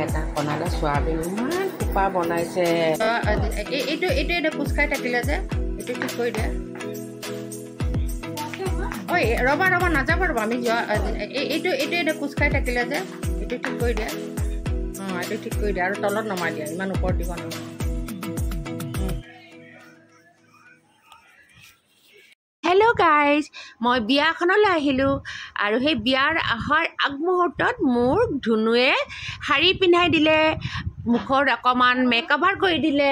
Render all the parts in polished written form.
এটা বনালে সোয়াবিন ইমান খোপা বনাইছে এইটো এটা কোচ খাই থাকিলে যে এইটো ঠিক কৰি দিয়া ঐ ৰবা নাযাব ৰ'বা আমি যোৱা এইটো এটা কোচ খাই থাকিলে যে এইটো ঠিক কৰি দিয়া এইটো ঠিক কৰি দিয়া আৰু তলত নমাই দিয়া ইমান ওপৰত দিব নহয় হেল্ল' গাইজ মই বিয়াখনলৈ আহিলোঁ আৰু সেই বিয়াৰ অহাৰ আগমুহূৰ্তত মোৰ ধুনুৱে শাৰী পিন্ধাই দিলে মুখত অকণমান মেকআভাৰ কৰি দিলে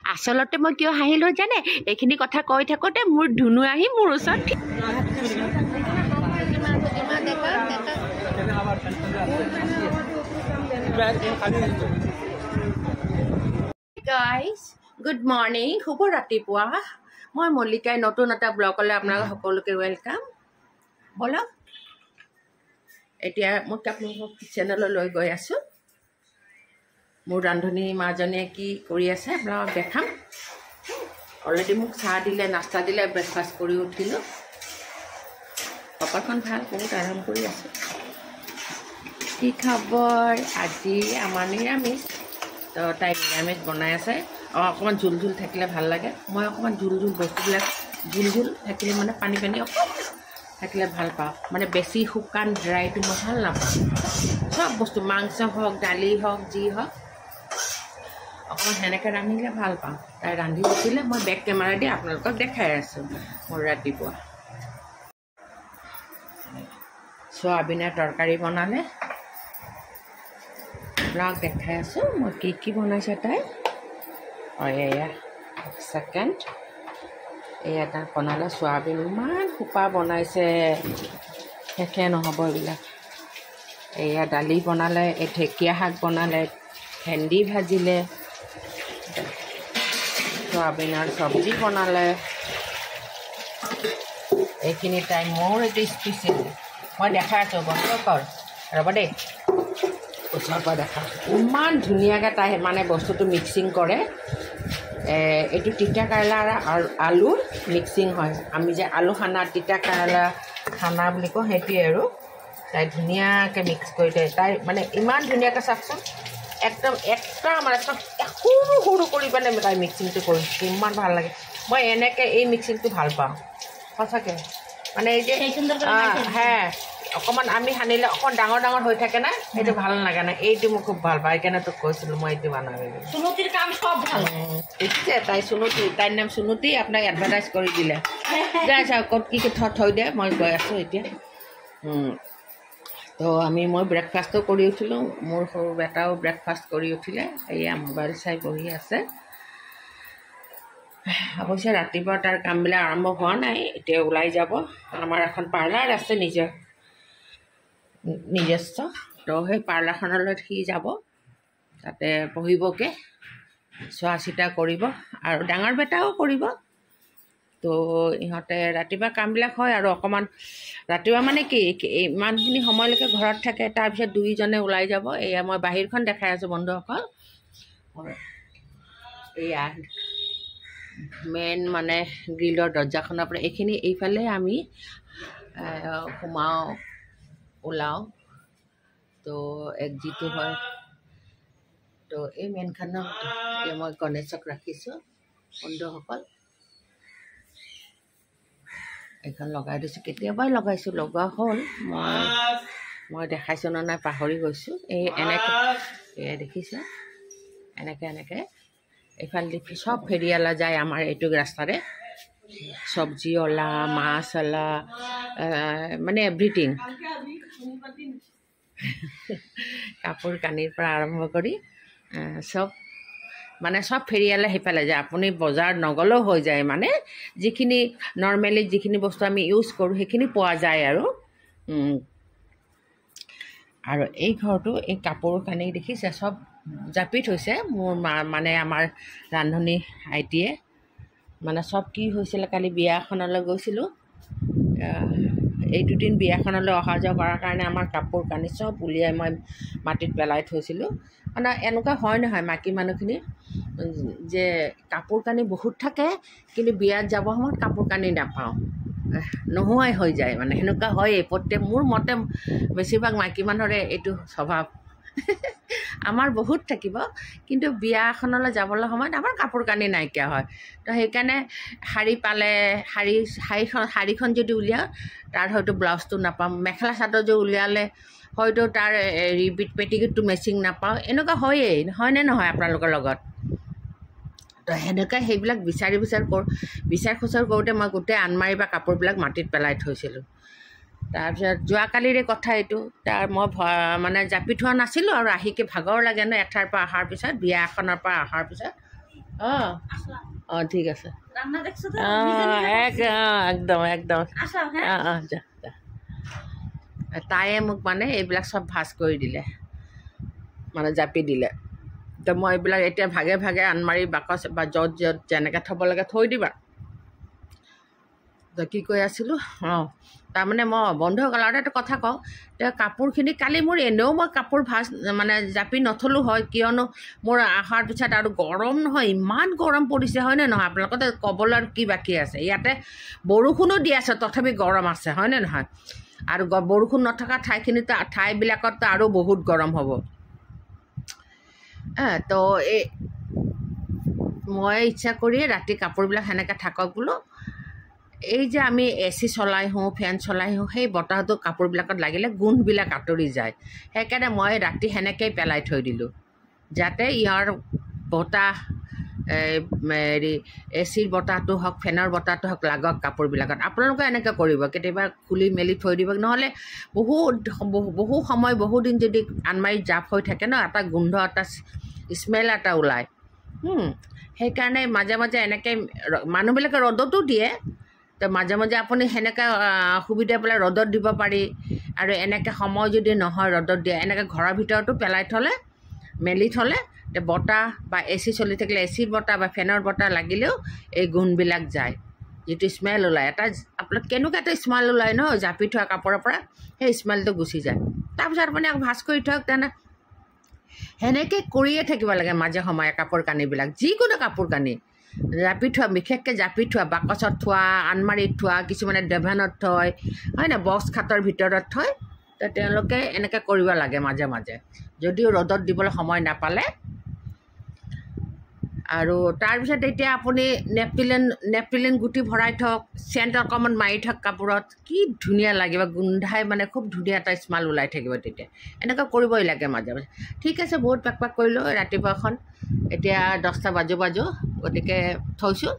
আচলতে মই কিয় হাঁহিলোঁ জানে এইখিনি কথা কৈ থাকোঁতে মোৰ ধুনু আহি মোৰ ওচৰত গাইজ গুড মৰ্ণিং শুভ ৰাতিপুৱা মই মল্লিকাই নতুন এটা ব্লগলৈ আপোনালোক সকলোকে ৱেলকাম বলক এতিয়া মই আপোনালোকক কিচেনলৈ লৈ গৈ আছোঁ মোৰ ৰান্ধনী মাজনীয়ে কি কৰি আছে আপোনালোকক দেখাম অলৰেডি মোক চাহ দিলে নাস্তা দিলে ব্ৰেকফাষ্ট কৰি উঠিলোঁ কপালখন ভাল বহুত আৰাম কৰি আছোঁ কি খবৰ আজি আমাৰ নিৰামিষ তো তাই নিৰামিষ বনাই আছে অকণমান জোল থাকিলে ভাল লাগে মই অকণমান জোল বস্তুবিলাক জোল থাকিলে মানে পানী অকণমান থাকিলে ভাল পাওঁ মানে বেছি শুকান ড্ৰাইটো মই ভাল নাপাওঁ চব বস্তু মাংস হওক দালি হওক যি হওক অকণমান সেনেকৈ ৰান্ধিলে ভাল পাওঁ তাই ৰান্ধি উঠিলে মই বেক কেমেৰা দি আপোনালোকক দেখাই আছোঁ মোৰ ৰাতিপুৱা চয়াবিনৰ তৰকাৰী বনালে আপোনালোকক দেখাই আছোঁ মই কি বনাইছে তাই এয়া ছেকেণ্ড এটা বনালে চয়াবিন ইমান খোপা বনাইছে শেষে নহ'ব এইবিলাক এয়া দালি বনালে এই ঢেকীয়া শাক বনালে ভেন্দি ভাজিলে চয়াবিনৰ চব্জি বনালে এইখিনি তাই মোৰ এইটো স্পেচিয়েল মই দেখাই আছোঁ বন্ধ কৰ ৰ'ব দেই ওচৰৰ পৰা দেখা ইমান ধুনীয়াকৈ তাই মানে বস্তুটো মিক্সিং কৰে এইটো তিতা কেৰেলা আৰু আলুৰ মিক্সিং হয় আমি যে আলু খানা তিতা কেৰেলা খানা বুলি কওঁ সেইটোৱে আৰু তাই ধুনীয়াকৈ মিক্স কৰি দিয়ে তাই মানে ইমান ধুনীয়াকৈ চাওকচোন একদম মানে সৰু কৰি পেলাই তাই মিক্সিংটো কৰিছে ইমান ভাল লাগে মই এনেকৈ এই মিক্সিংটো ভাল পাওঁ সঁচাকৈ মানে এই যে হ্যাঁ অকণমান আমি সানিলে অকণমান ডাঙৰ হৈ থাকে না সেইটো ভাল লাগে না এইটো মই খুব ভাল পাওঁ সেইকাৰণে তোক কৈছিলোঁ মই এইটো বনাবলৈ সুনতিৰ কাম সব ভাল দেখিছে তাই সুনতি তাইৰ নাম সুনতি আপোনাক এডভাৰটাইজ কৰি দিলে যাই চাওক ক'ত কি থৈ দিয়ে মই গৈ আছোঁ এতিয়া তো মই ব্ৰেকফাষ্টো কৰি উঠিলোঁ মোৰ সৰু বেটাও ব্ৰেকফাষ্ট কৰি উঠিলে এয়া মোবাইল চাই বহি আছে অৱশ্যে ৰাতিপুৱা তাৰ কামবিলাক আৰম্ভ হোৱা নাই এতিয়া ওলাই যাব আমাৰ এখন পাৰ্লাৰ আছে নিজস্ব তো সেই পাৰ্লাৰখনলৈ সি যাব তাতে বহিবগৈ চোৱা চিতা কৰিব আৰু ডাঙৰ বেটাও কৰিব তো ইহঁতে ৰাতিপুৱা কামবিলাক হয় আৰু অকণমান ৰাতিপুৱা মানে কি ইমানখিনি সময়লৈকে ঘৰত থাকে তাৰপিছত দুইজনে ওলাই যাব এয়া মই বাহিৰখন দেখাই আছোঁ বন্ধুসকল এয়া মেইন মানে গ্ৰিলৰ দৰ্জাখনৰ পৰা এইখিনি এইফালে আমি সোমাওঁ ওলাওঁ তো এক্সিটো হয় তো এই মেইনখনত মই গণেশক ৰাখিছোঁ বন্ধুসকল এইখন লগাই দিছোঁ কেতিয়াবাই লগাইছোঁ লগোৱা হ'ল মই দেখাইছোঁ নে নাই পাহৰি গৈছোঁ এই এনেকৈ এয়া দেখিছে এনেকৈ এইফালে চব ফেৰিয়ালা যায় আমাৰ এইটো ৰাস্তাৰে চব্জিৱালা মাছৱালা মানে এভৰিথিং কাপোৰ কানিৰ পৰা আৰম্ভ কৰি চব মানে চব ফেৰিয়ালে সেইফালে যায় আপুনি বজাৰ নগলেও হৈ যায় মানে যিখিনি নৰ্মেলি যিখিনি বস্তু আমি ইউজ কৰোঁ সেইখিনি পোৱা যায় আৰু এই ঘৰটো এই কাপোৰ কানি দেখিছে চব জাপি থৈছে মোৰ মানে আমাৰ ৰান্ধনী আইটিয়ে মানে চব কি হৈছিলে কালি বিয়া এখনলৈ গৈছিলোঁ এই দুদিন বিয়াখনলৈ অহা যোৱা কৰাৰ কাৰণে আমাৰ কাপোৰ কানি চব উলিয়াই মই মাটিত পেলাই থৈছিলোঁ মানে এনেকুৱা হয় নহয় মাইকী মানুহখিনি যে কাপোৰ কানি বহুত থাকে কিন্তু বিয়াত যাব সময়ত কাপোৰ কানি নাপাওঁ নোহোৱাই হৈ যায় মানে সেনেকুৱা হয়েই প্ৰত্যেক মোৰ মতে বেছিভাগ মাইকী মানুহৰে এইটো স্বভাৱ আমাৰ বহুত থাকিব কিন্তু বিয়াখনলৈ যাবলৈ সময়ত আমাৰ কাপোৰ কানি নাইকিয়া হয় তো সেইকাৰণে শাৰী পালে শাৰীখন যদি উলিয়াওঁ তাৰ হয়তো ব্লাউজটো নাপাম মেখেলা চাদৰ যদি উলিয়ালে হয়তো তাৰ পেটিকোটটো মেচিং নাপাওঁ এনেকুৱা হয়েই হয়নে নহয় আপোনালোকৰ লগত তো সেনেকৈ সেইবিলাক বিচাৰ খোচাৰ কৰোঁতে মই গোটেই আলমাৰী বা কাপোৰবিলাক মাটিত পেলাই থৈছিলোঁ তাৰপিছত যোৱাকালিৰে কথা এইটো তাৰ মই মানে জাপি থোৱা নাছিলোঁ আৰু আহিকে ভাগৰ লাগে ন এঠাইৰ পৰা অহাৰ পিছত বিয়া এখনৰ পৰা অহাৰ পিছত অঁ ঠিক আছে একদম একদম যা তাইয়ে মোক মানে এইবিলাক চব ভাজ কৰি দিলে মানে জাপি দিলে তো মই এইবিলাক এতিয়া ভাগে ভাগে আলমাৰী বাকচ বা য'ত যেনেকৈ থ'ব লাগে থৈ দিবা তো কি কৈ আছিলোঁ তাৰমানে মই বন্ধ হৈ গ'ল আৰু এটা কথা কওঁ এতিয়া কাপোৰখিনি কালি মোৰ এনেও মই কাপোৰ মানে জাপি নথলোঁ হয় কিয়নো মোৰ অহাৰ পিছত আৰু গৰম নহয় ইমান গৰম পৰিছে হয়নে নহয় আপোনালোকৰ ক'বলৈ আৰু কি বাকী আছে ইয়াতে বৰষুণো দি আছে তথাপি গৰম আছে হয়নে নহয় আৰু বৰষুণ নথকা ঠাইবিলাকততো আৰু বহুত গৰম হ'ব তো এই মই ইচ্ছা কৰিয়ে ৰাতি কাপোৰবিলাক সেনেকৈ থাকক বোলো এই যে আমি AC চলাই হওঁ ফেন চলাই হওঁ সেই বতাহটো কাপোৰবিলাকত লাগিলে গোন্ধবিলাক আঁতৰি যায় সেইকাৰণে মই ৰাতি সেনেকৈয়ে পেলাই থৈ দিলোঁ যাতে ইয়াৰ বতাহ হেৰি AC-ৰ বতাহটো হওক ফেনৰ বতাহটো হওক লাগক কাপোৰবিলাকত আপোনালোকে এনেকৈ কৰিব কেতিয়াবা খুলি মেলি থৈ দিব নহ'লে বহু সময় বহুদিন যদি আলমাৰীত জাপ হৈ থাকে ন এটা গোন্ধ এটা স্মেল এটা ওলায় সেইকাৰণে মাজে মাজে এনেকৈ মানুহবিলাকে ৰ'দতো দিয়ে তো মাজে মাজে আপুনি সেনেকৈ সুবিধা পেলাই ৰ'দত দিব পাৰি আৰু এনেকৈ সময় যদি নহয় ৰ'দত দিয়ে এনেকৈ ঘৰৰ ভিতৰতো পেলাই থ'লে মেলি থ'লে বতাহ বা AC চলি থাকিলে AC-ৰ বতাহ বা ফেনৰ বতাহ লাগিলেও এই গুণবিলাক যায় যিটো স্মেল ওলায় এটা আপোনাক কেনেকুৱা এটা স্মেল ওলায় ন জাপি থোৱা কাপোৰৰ পৰা সেই স্মেলটো গুচি যায় তাৰপিছত আপুনি ভাজ কৰি থওক তেনে সেনেকৈ কৰিয়ে থাকিব লাগে মাজে সময়ে কাপোৰ কানিবিলাক যিকোনো কাপোৰ কানি জাপি থোৱা বিশেষকৈ জাপি থোৱা বাকচত থোৱা আলমাৰীত থোৱা কিছুমানে ডেভানত থয় হয় না বক্স খাটৰ ভিতৰত থয় তো তেওঁলোকে এনেকৈ কৰিব লাগে মাজে মাজে যদিও ৰ'দত দিবলৈ সময় নাপালে আৰু তাৰপিছত এতিয়া আপুনি নেপথিলিন গুটি ভৰাই থওক চেণ্ট অকণমান মাৰি থওক কাপোৰত কি ধুনীয়া লাগিব গোন্ধাই মানে খুব ধুনীয়া এটা স্মেল ওলাই থাকিব তেতিয়া এনেকুৱা কৰিবই লাগে মাজে মাজে ঠিক আছে বহুত পাক কৰিলোঁ ৰাতিপুৱাখন এতিয়া 10টা বাজো গতিকে থৈছোঁ